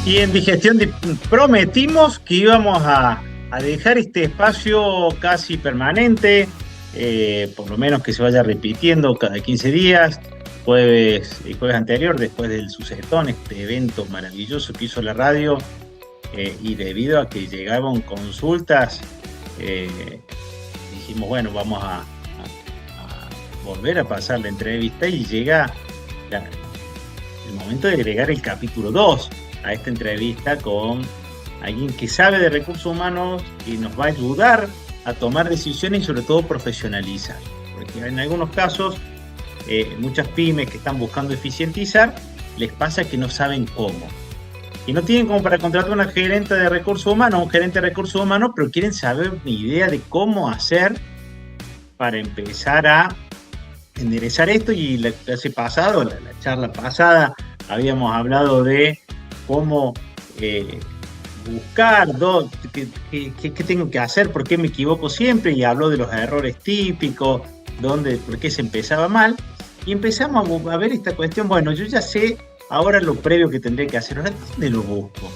Y en digestión prometimos que íbamos a dejar este espacio casi permanente, por lo menos que se vaya repitiendo cada 15 días, el jueves anterior, después del Sucetón, este evento maravilloso que hizo la radio, y debido a que llegaban consultas, dijimos, bueno, vamos a volver a pasar la entrevista y llega el momento de agregar el capítulo 2 a esta entrevista con alguien que sabe de recursos humanos y nos va a ayudar a tomar decisiones y sobre todo profesionalizar. Porque en algunos casos, muchas pymes que están buscando eficientizar, les pasa que no saben cómo. Y no tienen como para contratar una gerente de recursos humanos, un gerente de recursos humanos, pero quieren saber una idea de cómo hacer para empezar a enderezar esto. Y la clase pasada, la charla pasada, habíamos hablado de cómo buscar, qué tengo que hacer, por qué me equivoco siempre, y habló de los errores típicos, por qué se empezaba mal, y empezamos a ver esta cuestión. Bueno, yo ya sé ahora lo previo que tendré que hacer. Ahora, ¿dónde lo busco?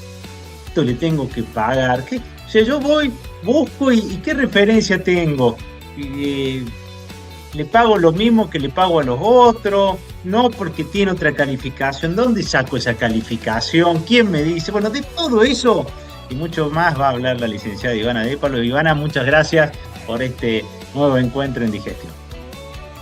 ¿Esto le tengo que pagar? O sea, yo voy, busco y ¿qué referencia tengo? ¿Le pago lo mismo que le pago a los otros? No, porque tiene otra calificación. ¿Dónde saco esa calificación? ¿Quién me dice? Bueno, de todo eso y mucho más va a hablar la licenciada Ivana Dépalo. Ivana, muchas gracias por este nuevo encuentro en Digestión.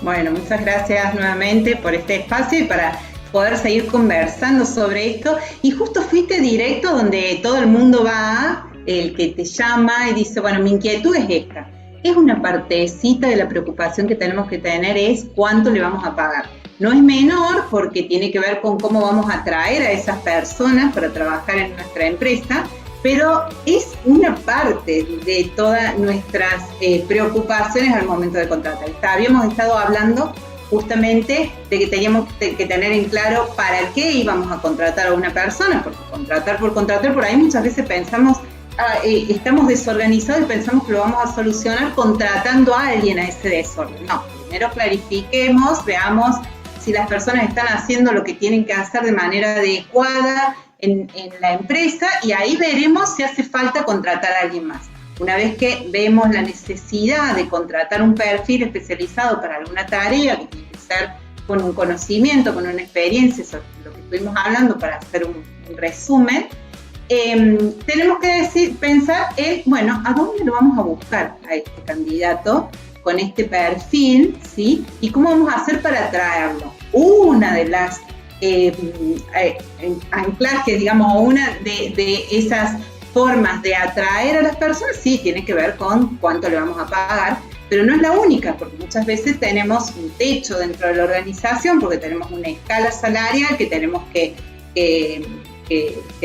Bueno, muchas gracias nuevamente por este espacio y para poder seguir conversando sobre esto. Y justo fuiste directo donde todo el mundo va, el que te llama y dice, bueno, mi inquietud es esta. Es una partecita de la preocupación que tenemos que tener, es cuánto le vamos a pagar. No es menor porque tiene que ver con cómo vamos a atraer a esas personas para trabajar en nuestra empresa, pero es una parte de todas nuestras preocupaciones al momento de contratar. Habíamos estado hablando justamente de que teníamos que tener en claro para qué íbamos a contratar a una persona, porque contratar, por ahí muchas veces pensamos, estamos desorganizados y pensamos que lo vamos a solucionar contratando a alguien a ese desorden. No, primero clarifiquemos, veamos si las personas están haciendo lo que tienen que hacer de manera adecuada en la empresa, y ahí veremos si hace falta contratar a alguien más. Una vez que vemos la necesidad de contratar un perfil especializado para alguna tarea, que tiene que ser con un conocimiento, con una experiencia, sobre lo que estuvimos hablando para hacer un resumen, tenemos que pensar en, bueno, ¿a dónde lo vamos a buscar a este candidato con este perfil, ¿sí? ¿Y cómo vamos a hacer para atraerlo? Una de las anclajes, digamos, una de esas formas de atraer a las personas, sí, tiene que ver con cuánto le vamos a pagar, pero no es la única, porque muchas veces tenemos un techo dentro de la organización, porque tenemos una escala salarial que tenemos que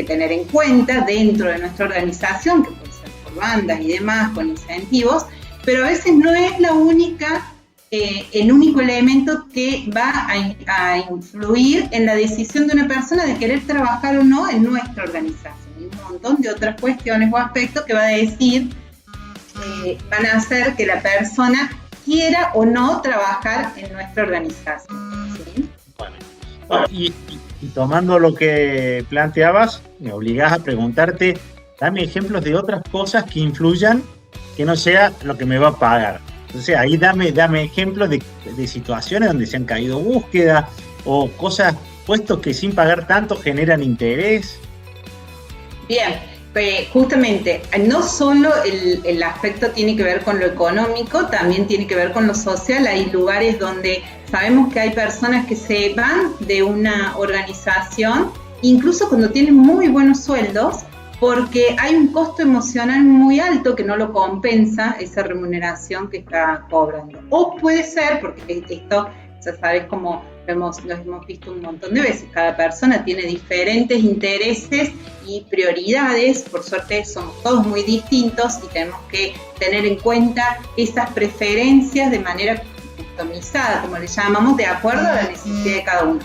tener en cuenta dentro de nuestra organización, que puede ser por bandas y demás, con incentivos, pero a veces no es la única, el único elemento que va a influir en la decisión de una persona de querer trabajar o no en nuestra organización. Hay un montón de otras cuestiones o aspectos que va a decir, van a hacer que la persona quiera o no trabajar en nuestra organización, ¿sí? Bueno, y tomando lo que planteabas, me obligás a preguntarte, dame ejemplos de otras cosas que influyan, que no sea lo que me va a pagar. Entonces ahí dame ejemplos de situaciones donde se han caído búsquedas o cosas, puestos que sin pagar tanto generan interés. Bien, justamente, no solo el aspecto tiene que ver con lo económico, también tiene que ver con lo social. Hay lugares donde sabemos que hay personas que se van de una organización, incluso cuando tienen muy buenos sueldos, porque hay un costo emocional muy alto que no lo compensa esa remuneración que está cobrando. O puede ser, porque esto, ya sabes, como lo hemos visto un montón de veces, cada persona tiene diferentes intereses y prioridades. Por suerte somos todos muy distintos y tenemos que tener en cuenta esas preferencias de manera customizada, como le llamamos, de acuerdo a la necesidad de cada uno.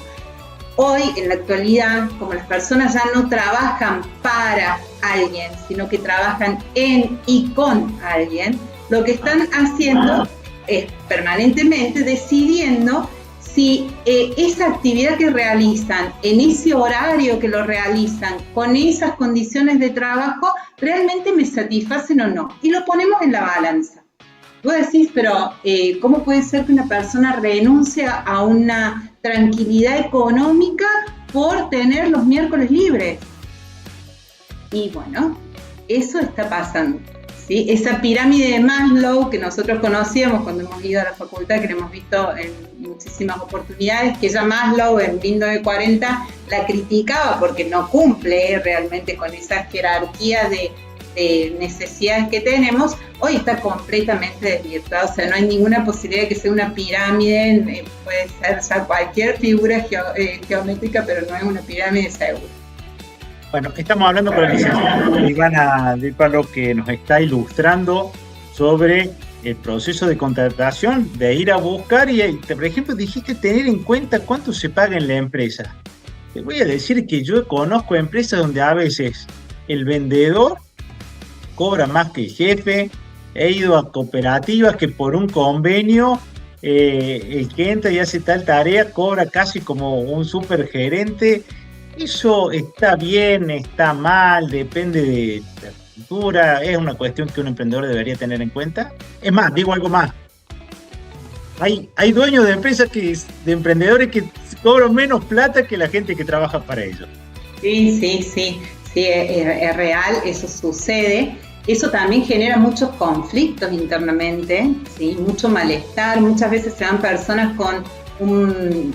Hoy, en la actualidad, como las personas ya no trabajan para alguien, sino que trabajan en y con alguien, lo que están haciendo es permanentemente decidiendo si esa actividad que realizan, en ese horario que lo realizan, con esas condiciones de trabajo, realmente me satisfacen o no. Y lo ponemos en la balanza. Vos decís, pero ¿cómo puede ser que una persona renuncie a una tranquilidad económica por tener los miércoles libres? Y bueno, eso está pasando. ¿Sí? Esa pirámide de Maslow que nosotros conocíamos cuando hemos ido a la facultad, que la hemos visto en muchísimas oportunidades, que ya Maslow en 1940 la criticaba porque no cumple realmente con esa jerarquía de necesidades que tenemos, hoy está completamente desvirtuada. O sea, no hay ninguna posibilidad de que sea una pirámide, puede ser ya cualquier figura geométrica, pero no es una pirámide segura. Bueno, estamos hablando con el licenciado Ivana Di Palo, que nos está ilustrando sobre el proceso de contratación, de ir a buscar y, por ejemplo, dijiste tener en cuenta cuánto se paga en la empresa. Te voy a decir que yo conozco empresas donde a veces el vendedor cobra más que el jefe. He ido a cooperativas que por un convenio el que entra y hace tal tarea cobra casi como un supergerente. Eso está bien, está mal, depende de la cultura, es una cuestión que un emprendedor debería tener en cuenta. Es más, digo algo más. Hay dueños de empresas, de emprendedores que cobran menos plata que la gente que trabaja para ellos. Sí, es real, eso sucede. Eso también genera muchos conflictos internamente, ¿sí? Mucho malestar. Muchas veces se dan personas con un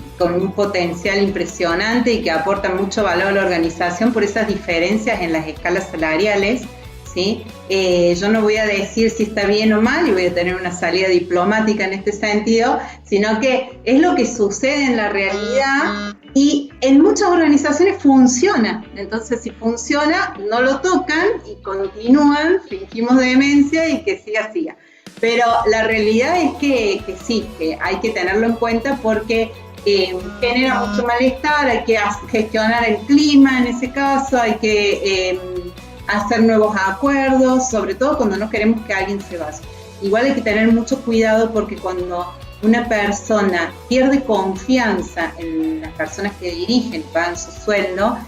potencial impresionante y que aportan mucho valor a la organización por esas diferencias en las escalas salariales, ¿sí? Yo no voy a decir si está bien o mal y voy a tener una salida diplomática en este sentido, sino que es lo que sucede en la realidad y en muchas organizaciones funciona. Entonces, si funciona, no lo tocan y continúan, fingimos demencia y que siga. Pero la realidad es que sí, que hay que tenerlo en cuenta porque genera mucho malestar, hay que gestionar el clima en ese caso, hay que hacer nuevos acuerdos, sobre todo cuando no queremos que alguien se vaya. Igual hay que tener mucho cuidado porque cuando una persona pierde confianza en las personas que dirigen, pagan su sueldo,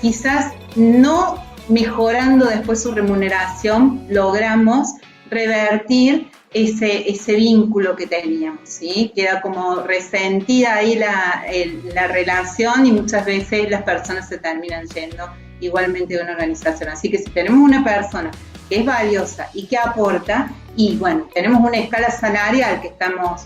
quizás no mejorando después su remuneración logramos revertir ese vínculo que teníamos, ¿sí? Queda como resentida ahí la relación y muchas veces las personas se terminan yendo igualmente de una organización. Así que si tenemos una persona que es valiosa y que aporta, y bueno, tenemos una escala salarial que estamos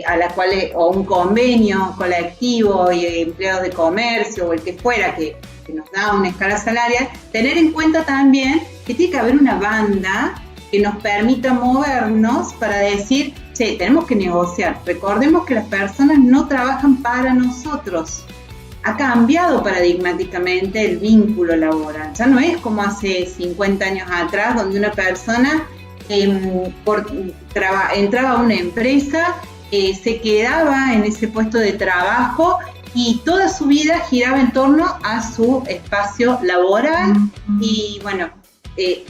a la cual, o un convenio colectivo y empleados de comercio o el que fuera que nos da una escala salarial, tener en cuenta también que tiene que haber una banda que nos permita movernos para decir, che, tenemos que negociar. Recordemos que las personas no trabajan para nosotros. Ha cambiado paradigmáticamente el vínculo laboral. Ya no es como hace 50 años atrás, donde una persona entraba a una empresa, se quedaba en ese puesto de trabajo y toda su vida giraba en torno a su espacio laboral y bueno,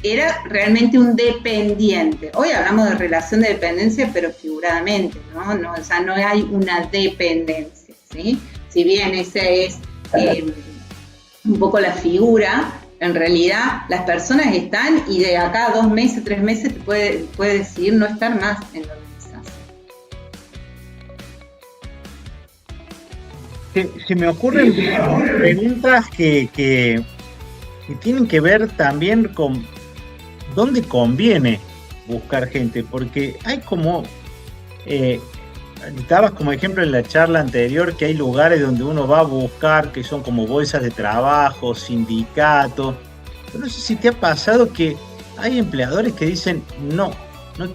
era realmente un dependiente. Hoy hablamos de relación de dependencia, pero figuradamente, ¿no? Ya no hay una dependencia, ¿sí? Si bien esa es un poco la figura, en realidad las personas están y de acá a 2 meses, 3 meses te puede decidir no estar más en la organización. Se me ocurren preguntas que tienen que ver también con dónde conviene buscar gente, porque hay como, estabas como ejemplo en la charla anterior, que hay lugares donde uno va a buscar, que son como bolsas de trabajo, sindicatos. Yo no sé si te ha pasado que hay empleadores que dicen, no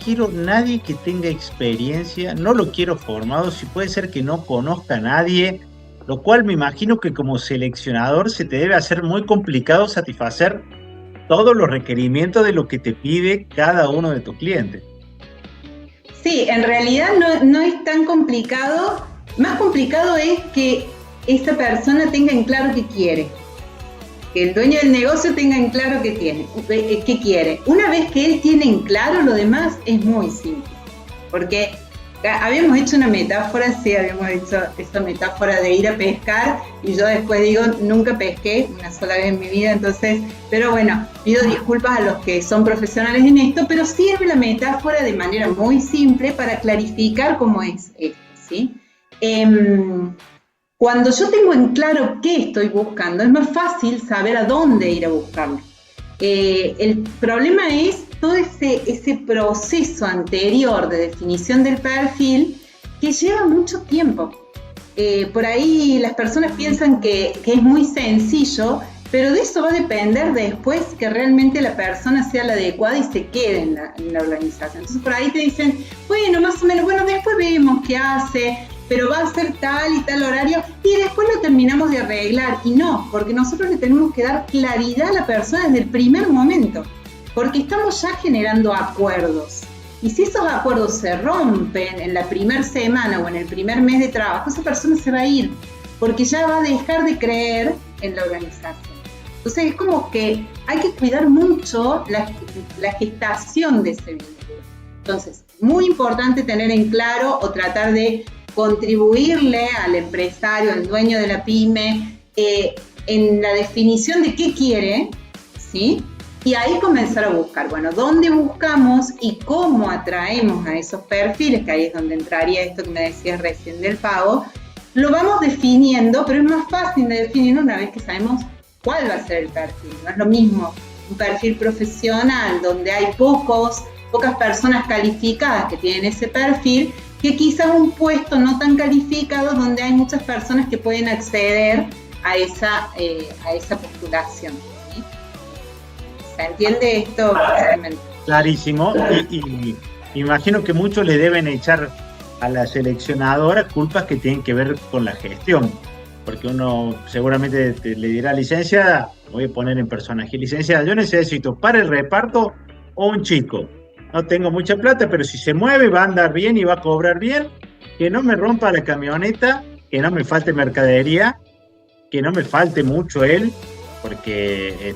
quiero nadie que tenga experiencia, no lo quiero formado, si puede ser que no conozca a nadie, lo cual me imagino que como seleccionador se te debe hacer muy complicado satisfacer todos los requerimientos de lo que te pide cada uno de tus clientes. Sí, en realidad no es tan complicado. Más complicado es que esa persona tenga en claro qué quiere. Que el dueño del negocio tenga en claro qué quiere. Una vez que él tiene en claro, lo demás es muy simple. Porque Habíamos hecho una metáfora, sí, habíamos hecho esa metáfora de ir a pescar y yo después digo, nunca pesqué una sola vez en mi vida, entonces, pero bueno, pido disculpas a los que son profesionales en esto, pero sirve la metáfora de manera muy simple para clarificar cómo es esto, ¿sí? Cuando yo tengo en claro qué estoy buscando, es más fácil saber a dónde ir a buscarlo. El problema es todo ese proceso anterior de definición del perfil que lleva mucho tiempo. Por ahí las personas piensan que es muy sencillo, pero de eso va a depender después que realmente la persona sea la adecuada y se quede en la organización. Entonces por ahí te dicen, bueno, más o menos, bueno, después vemos qué hace, pero va a ser tal y tal horario, y después lo terminamos de arreglar. Y no, porque nosotros le tenemos que dar claridad a la persona desde el primer momento, porque estamos ya generando acuerdos. Y si esos acuerdos se rompen en la primera semana o en el primer mes de trabajo, esa persona se va a ir, porque ya va a dejar de creer en la organización. Entonces es como que hay que cuidar mucho la gestación de ese vínculo. Entonces, muy importante tener en claro o tratar de contribuirle al empresario, al dueño de la pyme, en la definición de qué quiere, ¿sí? Y ahí comenzar a buscar, bueno, dónde buscamos y cómo atraemos a esos perfiles, que ahí es donde entraría esto que me decías recién del pago. Lo vamos definiendo, pero es más fácil de definir una vez que sabemos cuál va a ser el perfil. No es lo mismo un perfil profesional donde hay pocas personas calificadas que tienen ese perfil, que quizás un puesto no tan calificado donde hay muchas personas que pueden acceder a esa postulación. ¿Sí? ¿Se entiende esto? Clarísimo. Y imagino que muchos le deben echar a la seleccionadora culpas que tienen que ver con la gestión, porque uno seguramente le dirá, licenciada, voy a poner en personaje, licenciada, yo necesito para el reparto un chico. No tengo mucha plata, pero si se mueve va a andar bien y va a cobrar bien, que no me rompa la camioneta, que no me falte mercadería, que no me falte mucho él, porque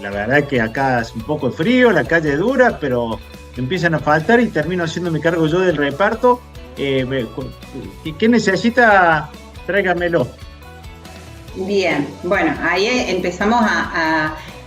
la verdad que acá es un poco frío, la calle es dura, pero empiezan a faltar y termino haciéndome cargo yo del reparto. ¿Qué necesita? Tráigamelo. Bien, bueno, ahí empezamos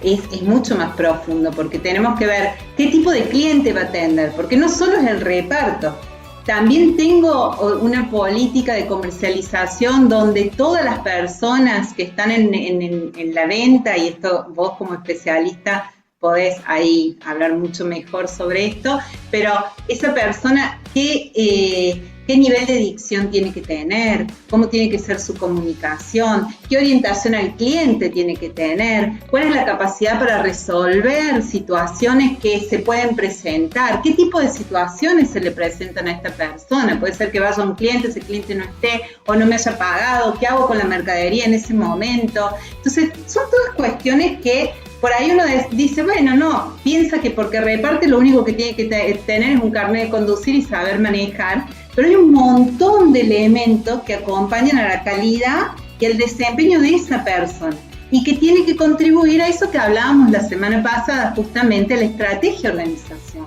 es mucho más profundo, porque tenemos que ver qué tipo de cliente va a atender, porque no solo es el reparto, también tengo una política de comercialización donde todas las personas que están en la venta, y esto vos como especialista podés ahí hablar mucho mejor sobre esto, pero esa persona, ¿qué nivel de dicción tiene que tener? ¿Cómo tiene que ser su comunicación? ¿Qué orientación al cliente tiene que tener? ¿Cuál es la capacidad para resolver situaciones que se pueden presentar? ¿Qué tipo de situaciones se le presentan a esta persona? Puede ser que vaya un cliente, ese cliente no esté o no me haya pagado. ¿Qué hago con la mercadería en ese momento? Entonces, son todas cuestiones que por ahí uno dice, bueno, no, piensa que porque reparte lo único que tiene que tener es un carnet de conducir y saber manejar, pero hay un montón de elementos que acompañan a la calidad y el desempeño de esa persona y que tiene que contribuir a eso que hablábamos la semana pasada, justamente la estrategia de organización,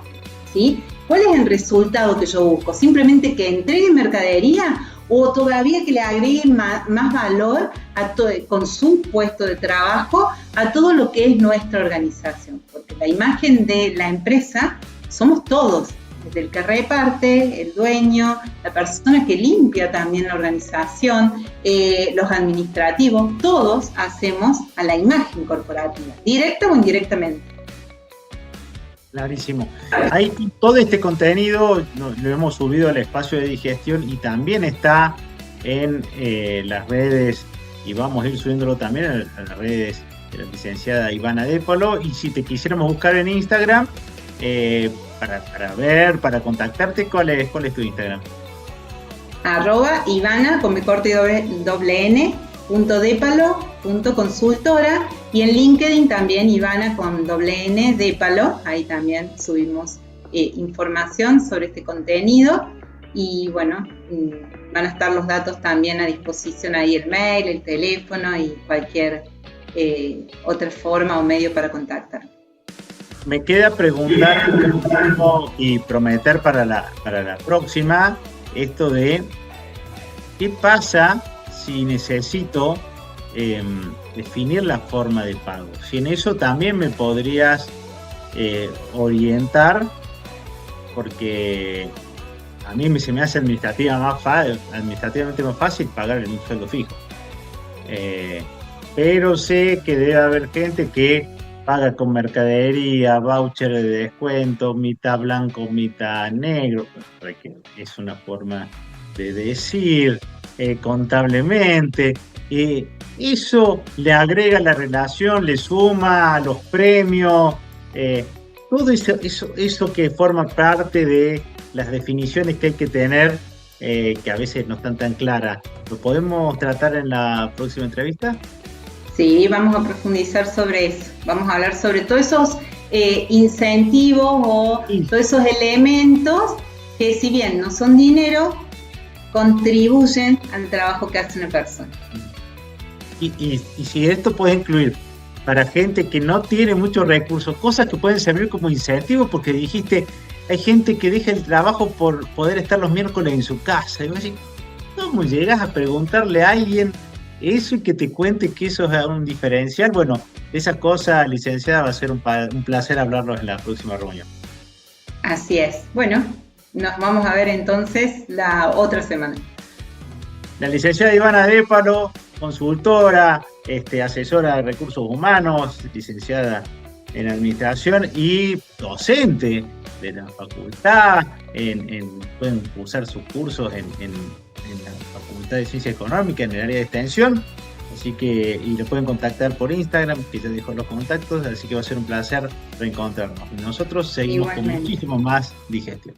¿sí? ¿Cuál es el resultado que yo busco? ¿Simplemente que entregue mercadería o todavía que le agregue más valor con su puesto de trabajo a todo lo que es nuestra organización? Porque la imagen de la empresa somos todos, desde el que reparte, el dueño, la persona que limpia también la organización, los administrativos, todos hacemos a la imagen corporativa, directa o indirectamente. Clarísimo. Ahí todo este contenido lo hemos subido al espacio de digestión y también está en las redes, y vamos a ir subiéndolo también a las redes de la licenciada Ivana Dépalo. Y si te quisiéramos buscar en Instagram, para contactarte, ¿cuál es tu Instagram? @Ivana con corte doble N .dépalo.consultora, y en LinkedIn también Ivana con doble N Dépalo. Ahí también subimos información sobre este contenido y bueno, van a estar los datos también a disposición, ahí el mail, el teléfono y cualquier otra forma o medio para contactar. Me queda preguntar y prometer para la próxima, esto de qué pasa si necesito definir la forma de pago. Si en eso también me podrías orientar, porque a mí se me hace administrativamente más fácil pagar en un sueldo fijo. Pero sé que debe haber gente que paga con mercadería, voucher de descuento, mitad blanco, mitad negro, porque es una forma de decir contablemente. Eso le agrega la relación, le suma a los premios, todo eso que forma parte de las definiciones que hay que tener, que a veces no están tan claras. ¿Lo podemos tratar en la próxima entrevista? Sí, vamos a profundizar sobre eso. Vamos a hablar sobre todos esos incentivos o todos esos elementos que, si bien no son dinero, contribuyen al trabajo que hace una persona. Y si esto puede incluir para gente que no tiene muchos recursos, cosas que pueden servir como incentivos, porque dijiste, hay gente que deja el trabajo por poder estar los miércoles en su casa. Y vos decís, ¿cómo llegas a preguntarle a alguien eso y que te cuente que eso es un diferencial? Bueno, esas cosas, licenciada, va a ser un placer hablarlos en la próxima reunión. Así es. Bueno, nos vamos a ver entonces la otra semana. La licenciada Ivana Dépalo, consultora, asesora de recursos humanos, licenciada en administración y docente de la facultad. Pueden cursar sus cursos en la Facultad de Ciencia Económica en el área de extensión. Así que, y lo pueden contactar por Instagram, que ya dejo los contactos, así que va a ser un placer reencontrarnos. Y nosotros seguimos con muchísimo más digestión.